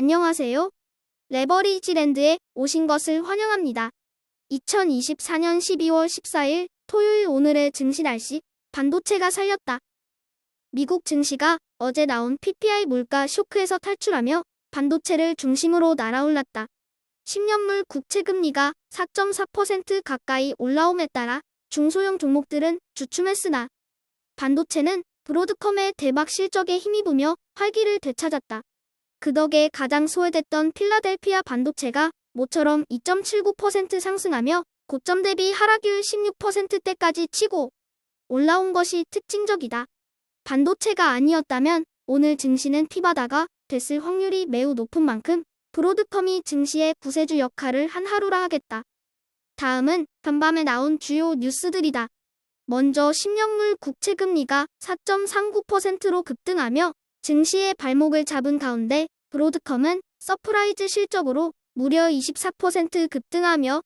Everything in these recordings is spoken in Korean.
안녕하세요. 레버리지랜드에 오신 것을 환영합니다. 2024년 12월 14일 토요일 오늘의 증시 날씨, 반도체가 살렸다. 미국 증시가 어제 나온 PPI 물가 쇼크에서 탈출하며 반도체를 중심으로 날아올랐다. 10년물 국채금리가 4.4% 가까이 올라옴에 따라 중소형 종목들은 주춤했으나 반도체는 브로드컴의 대박 실적에 힘입으며 활기를 되찾았다. 그 덕에 가장 소외됐던 필라델피아 반도체가 모처럼 2.79% 상승하며 고점 대비 하락률 16%대까지 치고 올라온 것이 특징적이다. 반도체가 아니었다면 오늘 증시는 피바다가 됐을 확률이 매우 높은 만큼 브로드컴이 증시의 구세주 역할을 한 하루라 하겠다. 다음은 간밤에 나온 주요 뉴스들이다. 먼저 10년물 국채금리가 4.39%로 급등하며 증시의 발목을 잡은 가운데 브로드컴은 서프라이즈 실적으로 무려 24% 급등하며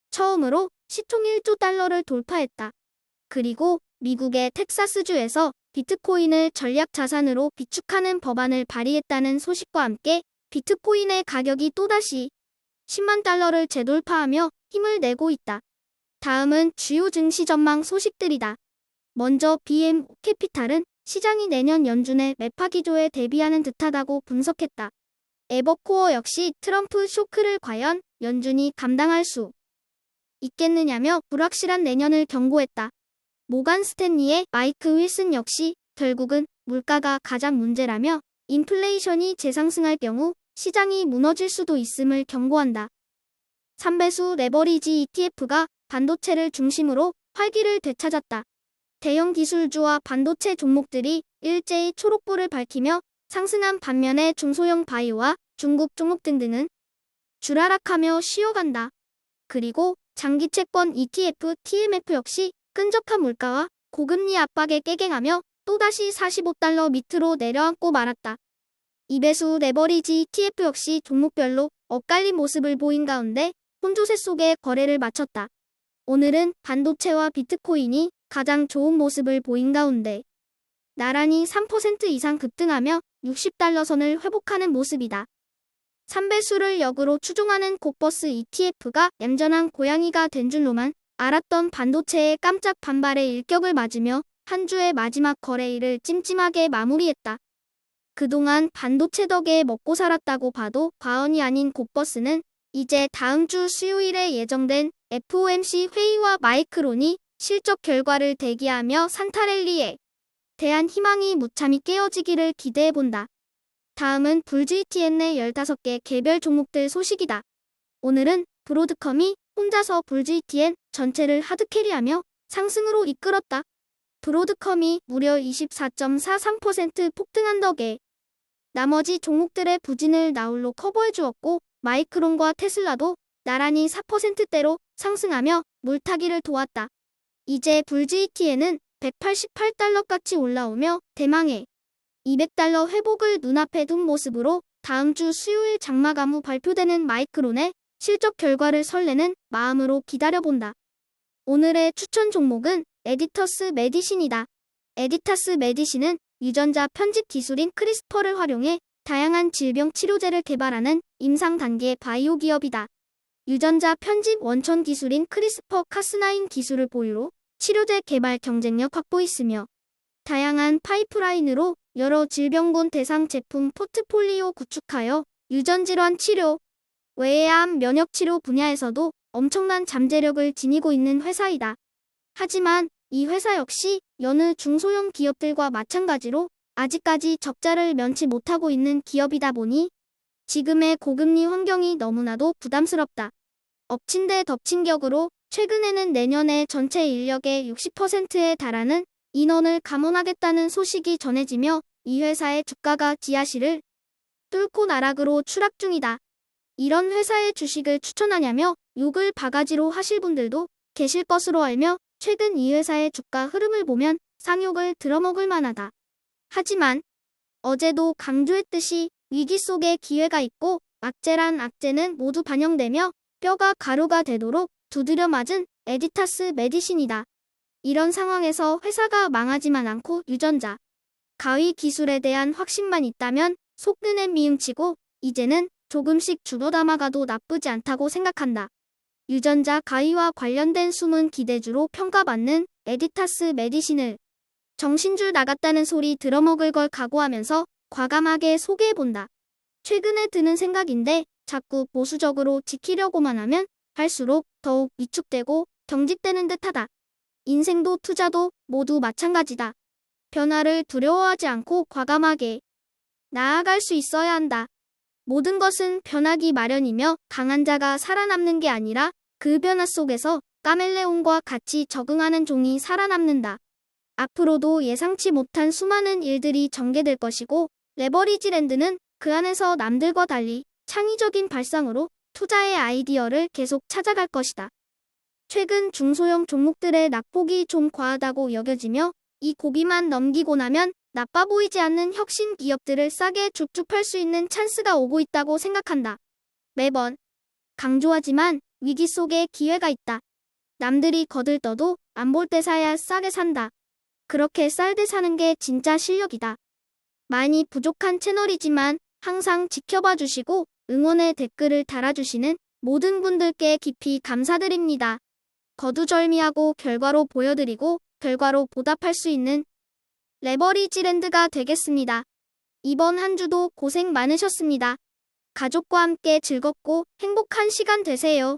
처음으로 시총 1조 달러를 돌파했다. 그리고 미국의 텍사스주에서 비트코인을 전략 자산으로 비축하는 법안을 발의했다는 소식과 함께 비트코인의 가격이 또다시 10만 달러를 재돌파하며 힘을 내고 있다. 다음은 주요 증시 전망 소식들이다. 먼저 BM 캐피탈은 시장이 내년 연준의 매파 기조에 대비하는 듯하다고 분석했다. 에버코어 역시 트럼프 쇼크를 과연 연준이 감당할 수 있겠느냐며 불확실한 내년을 경고했다. 모간 스탠리의 마이크 윌슨 역시 결국은 물가가 가장 문제라며 인플레이션이 재상승할 경우 시장이 무너질 수도 있음을 경고한다. 3배수 레버리지 ETF가 반도체를 중심으로 활기를 되찾았다. 대형 기술주와 반도체 종목들이 일제히 초록불을 밝히며 상승한 반면에 중소형 바이오와 중국 종목 등등은 주라락하며 쉬어간다. 그리고 장기 채권 ETF, TMF 역시 끈적한 물가와 고금리 압박에 깨갱하며 또다시 45달러 밑으로 내려앉고 말았다. 2배수 레버리지 ETF 역시 종목별로 엇갈린 모습을 보인 가운데 혼조세 속에 거래를 마쳤다. 오늘은 반도체와 비트코인이 가장 좋은 모습을 보인 가운데 나란히 3% 이상 급등하며 60달러 선을 회복하는 모습이다. 3배수를 역으로 추종하는 곡버스 ETF가 얌전한 고양이가 된 줄로만 알았던 반도체의 깜짝 반발에 일격을 맞으며 한 주의 마지막 거래일을 찜찜하게 마무리했다. 그동안 반도체 덕에 먹고 살았다고 봐도 과언이 아닌 곡버스는 이제 다음 주 수요일에 예정된 FOMC 회의와 마이크론이 실적 결과를 대기하며 산타랠리에 대한 희망이 무참히 깨어지기를 기대해본다. 다음은 불GTN의 15개 개별 종목들 소식이다. 오늘은 브로드컴이 혼자서 불GTN 전체를 하드캐리하며 상승으로 이끌었다. 브로드컴이 무려 24.43% 폭등한 덕에 나머지 종목들의 부진을 나홀로 커버해 주었고 마이크론과 테슬라도 나란히 4%대로 상승하며 물타기를 도왔다. 이제 불GTN은 188달러까지 올라오며 대망의 200달러 회복을 눈앞에 둔 모습으로 다음 주 수요일 장마감 후 발표되는 마이크론의 실적 결과를 설레는 마음으로 기다려본다. 오늘의 추천 종목은 에디터스 메디신이다. 에디타스 메디신은 유전자 편집 기술인 크리스퍼를 활용해 다양한 질병 치료제를 개발하는 임상 단계 바이오 기업이다. 유전자 편집 원천 기술인 크리스퍼 카스9 기술을 보유로 치료제 개발 경쟁력 확보 있으며 다양한 파이프라인으로 여러 질병군 대상 제품 포트폴리오 구축하여 유전질환 치료 외의 암 면역 치료 분야에서도 엄청난 잠재력을 지니고 있는 회사이다. 하지만 이 회사 역시 여느 중소형 기업들과 마찬가지로 아직까지 적자를 면치 못하고 있는 기업이다 보니 지금의 고금리 환경이 너무나도 부담스럽다. 엎친 데 덮친 격으로 최근에는 내년에 전체 인력의 60%에 달하는 인원을 감원하겠다는 소식이 전해지며 이 회사의 주가가 지하실을 뚫고 나락으로 추락 중이다. 이런 회사의 주식을 추천하냐며 욕을 바가지로 하실 분들도 계실 것으로 알며 최근 이 회사의 주가 흐름을 보면 쌍욕을 들어먹을 만하다. 하지만 어제도 강조했듯이 위기 속에 기회가 있고 악재란 악재는 모두 반영되며 뼈가 가루가 되도록 두드려 맞은 에디타스 메디신이다. 이런 상황에서 회사가 망하지만 않고 유전자, 가위 기술에 대한 확신만 있다면 속는에 미음치고 이제는 조금씩 주워 담아가도 나쁘지 않다고 생각한다. 유전자 가위와 관련된 숨은 기대주로 평가받는 에디타스 메디신을 정신줄 나갔다는 소리 들어먹을 걸 각오하면서 과감하게 소개해본다. 최근에 드는 생각인데 자꾸 보수적으로 지키려고만 하면 할수록 더욱 위축되고 경직되는 듯하다. 인생도 투자도 모두 마찬가지다. 변화를 두려워하지 않고 과감하게 나아갈 수 있어야 한다. 모든 것은 변하기 마련이며 강한 자가 살아남는 게 아니라 그 변화 속에서 카멜레온과 같이 적응하는 종이 살아남는다. 앞으로도 예상치 못한 수많은 일들이 전개될 것이고 레버리지랜드는 그 안에서 남들과 달리 창의적인 발상으로 투자의 아이디어를 계속 찾아갈 것이다. 최근 중소형 종목들의 낙폭이 좀 과하다고 여겨지며 이 고비만 넘기고 나면 나빠 보이지 않는 혁신 기업들을 싸게 쭉쭉 팔 수 있는 찬스가 오고 있다고 생각한다. 매번 강조하지만 위기 속에 기회가 있다. 남들이 거들떠도 안 볼 때 사야 싸게 산다. 그렇게 쌀 때 사는 게 진짜 실력이다. 많이 부족한 채널이지만 항상 지켜봐 주시고 응원의 댓글을 달아주시는 모든 분들께 깊이 감사드립니다. 거두절미하고 결과로 보여드리고 결과로 보답할 수 있는 레버리지랜드가 되겠습니다. 이번 한 주도 고생 많으셨습니다. 가족과 함께 즐겁고 행복한 시간 되세요.